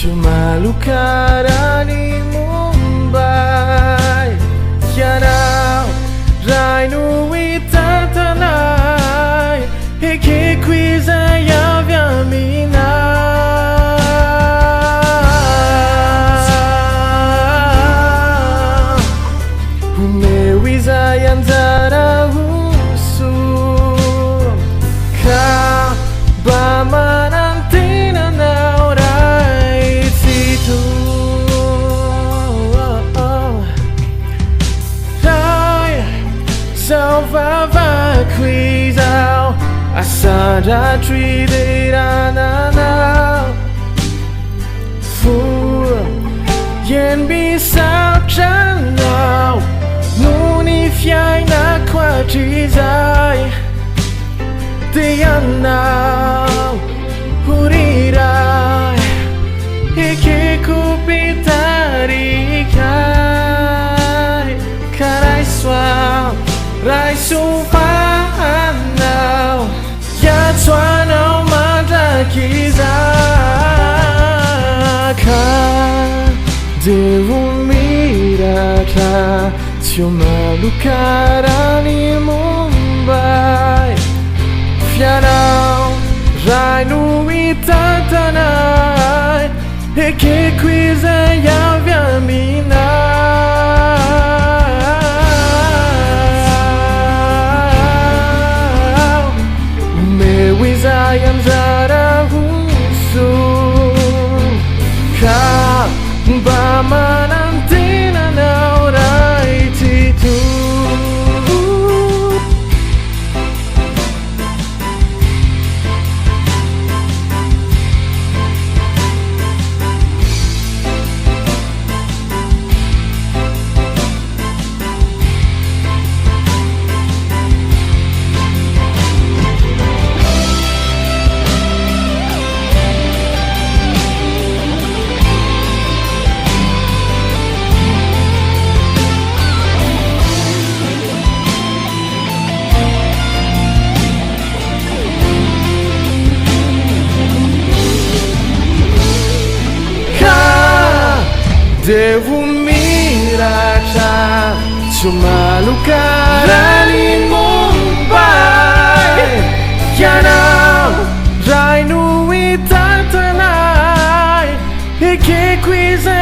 Cuma luka dari Mumbai Kianau Rainu ita tanai Hiki kwiza ya vya mina Umewiza yanzara husu Ka bamanantina na Salvava quizao Asada tridirana Fu Yen bisao chanao Nuni fiai na quatrizai Dianao Hurirai Hiki kupitarikai Karai swao Rai sufanau Ya tuanau madakizaka Devo mirata Cuma luka dari Mumbai Fianau Rainu ita tanai Hiki kwiza ya vya mina Sayang zara husu Ka bamanantina na orai titu Devo mirata Cuma luka dari Mumbai Kianau Rainu ita tanai Hiki kwiza